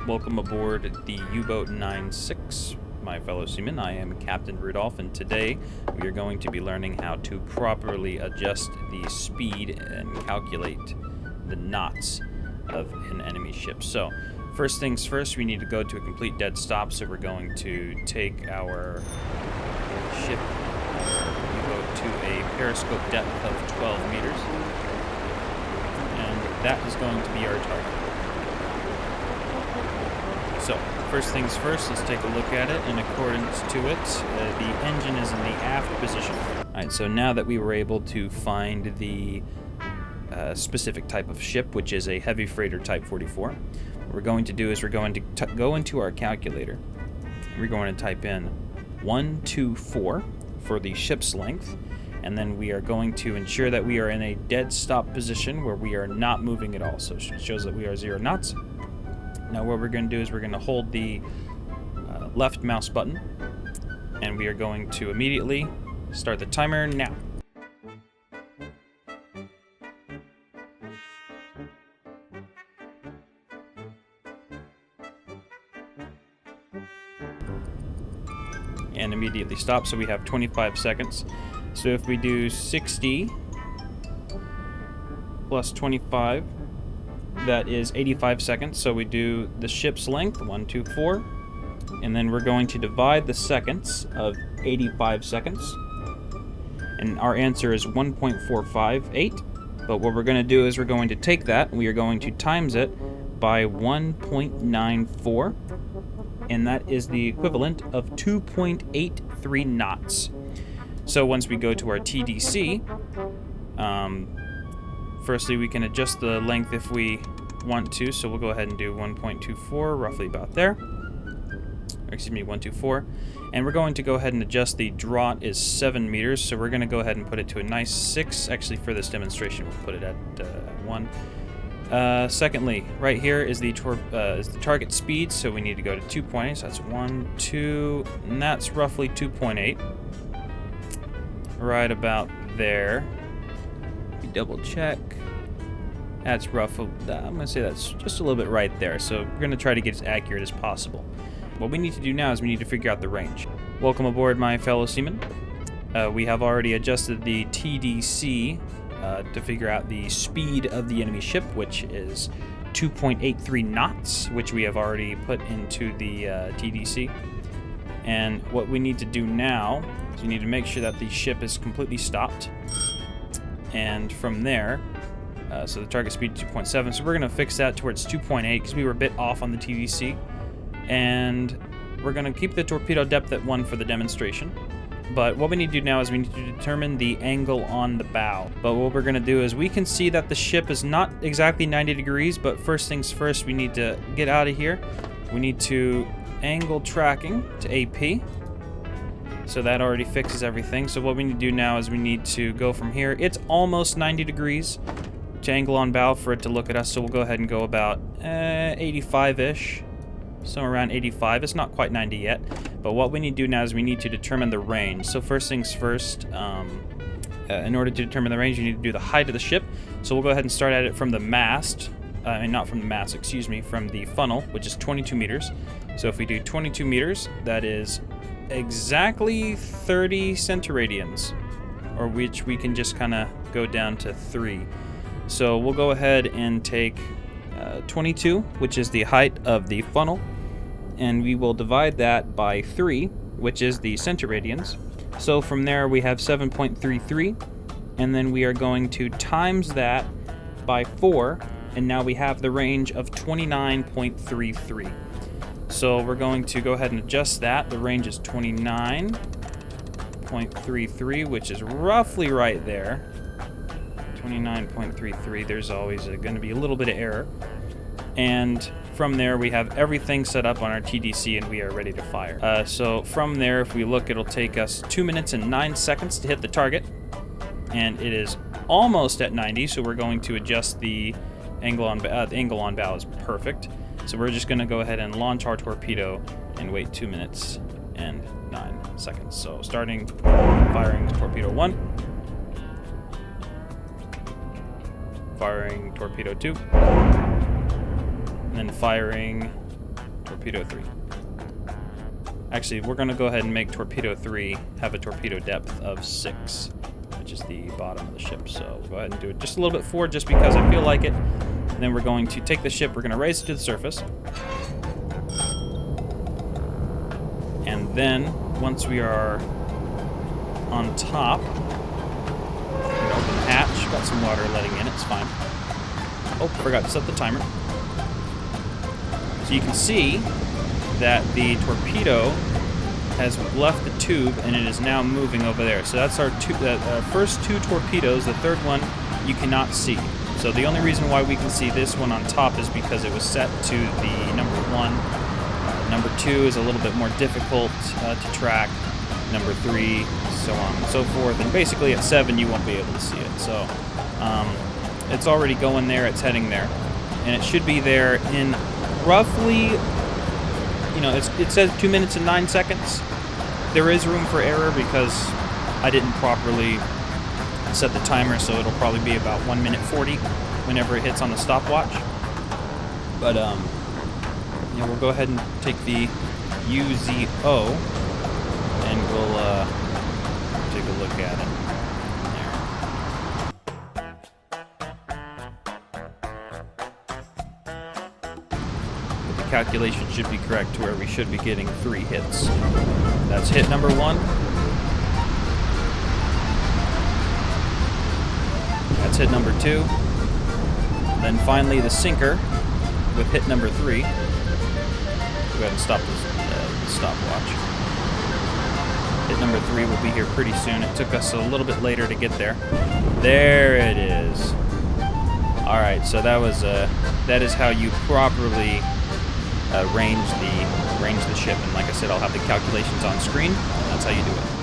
Welcome aboard the U-Boat 96, my fellow seamen. I am Captain Rudolph, and today we are going to be learning how to properly adjust the speed and calculate the knots of an enemy ship. So, first things first, we need to go to a complete dead stop, so we're going to take our ship, our U-Boat, to a periscope depth of 12 meters, and that is going to be our target. So, first things first, let's take a look at it. In accordance to it, the engine is in the aft position. Alright, so now that we were able to find the specific type of ship, which is a heavy freighter type 44, what we're going to do is we're going to go into our calculator. We're going to type in 124 for the ship's length, and then we are going to ensure that we are in a dead stop position where we are not moving at all. So it shows that we are 0 knots. Now what we're going to do is we're going to hold the left mouse button, and we are going to immediately start the timer now. And immediately stop, so we have 25 seconds. So if we do 60 plus 25, that is 85 seconds. So we do the ship's length, 124, and then we're going to divide the seconds of 85 seconds, and our answer is 1.458. But what we're going to do is we're going to take that, and we are going to times it by 1.94, and that is the equivalent of 2.83 knots. So once we go to our TDC, firstly, we can adjust the length if we want to, so we'll go ahead and do 1.24, roughly about there. Excuse me, 124. And we're going to go ahead and adjust the draught is 7 meters, so we're going to go ahead and put it to a nice 6. Actually, for this demonstration, we'll put it at 1. Secondly, right here is the target speed, so we need to go to 2.8, so that's 1, 2, and that's roughly 2.8. Right about there. Double check. That's rough. I'm going to say that's just a little bit right there. So we're going to try to get as accurate as possible. What we need to do now is we need to figure out the range. Welcome aboard, my fellow seamen. We have already adjusted the TDC to figure out the speed of the enemy ship, which is 2.83 knots, which we have already put into the TDC. And what we need to do now is we need to make sure that the ship is completely stopped. And from there, so the target speed 2.7, so we're going to fix that towards 2.8 because we were a bit off on the TDC. And we're going to keep the torpedo depth at 1 for the demonstration. But what we need to do now is we need to determine the angle on the bow. But what we're going to do is we can see that the ship is not exactly 90 degrees, but first things first, we need to get out of here. We need to angle tracking to AP. So that already fixes everything. So what we need to do now is we need to go from here. It's almost 90 degrees to angle on bow for it to look at us. So we'll go ahead and go about 85-ish. Somewhere around 85. It's not quite 90 yet. But what we need to do now is we need to determine the range. So first things first, in order to determine the range, you need to do the height of the ship. So we'll go ahead and start at it from the mast. Not from the mast, excuse me, from the funnel, which is 22 meters. So if we do 22 meters, that is exactly 30 centiradians, or which we can just kind of go down to 3. So we'll go ahead and take 22, which is the height of the funnel, and we will divide that by 3, which is the centiradians. So from there we have 7.33, and then we are going to times that by 4, and now we have the range of 29.33. So we're going to go ahead and adjust that. The range is 29.33, which is roughly right there. 29.33. There's always going to be a little bit of error. And from there, we have everything set up on our TDC, and we are ready to fire. So from there, if we look, it'll take us 2 minutes and 9 seconds to hit the target. And it is almost at 90, so we're going to adjust the angle on bow. The angle on bow is perfect. So we're just going to go ahead and launch our torpedo and wait 2 minutes and 9 seconds. So starting firing torpedo 1, firing torpedo 2, and then firing Torpedo 3. Actually, we're going to go ahead and make Torpedo 3 have a torpedo depth of 6, which is the bottom of the ship. So we'll go ahead and do it just a little bit forward just because I feel like it. And then we're going to take the ship, we're going to raise it to the surface. And then, once we are on top, open the hatch. Got some water letting in, it's fine. Oh, forgot to set the timer. So you can see that the torpedo has left the tube and it is now moving over there. So that's our first 2 torpedoes. The third one you cannot see. So the only reason why we can see this one on top is because it was set to the number 1. Number 2 is a little bit more difficult to track. Number 3, so on and so forth. And basically at 7 you won't be able to see it. So it's already going there, it's heading there. And it should be there in roughly, you know, it says 2 minutes and 9 seconds. There is room for error because I didn't properly set the timer, so it'll probably be about 1 minute 40 whenever it hits on the stopwatch. But yeah, we'll go ahead and take the UZO and we'll take a look at it. Calculation should be correct to where we should be getting 3 hits. That's hit number 1. That's hit number 2. Then finally the sinker with hit number 3. Go ahead and stop the stopwatch. Hit number 3 will be here pretty soon. It took us a little bit later to get there. There it is. All right, so that is how you properly range the ship, and like I said, I'll have the calculations on screen, and that's how you do it.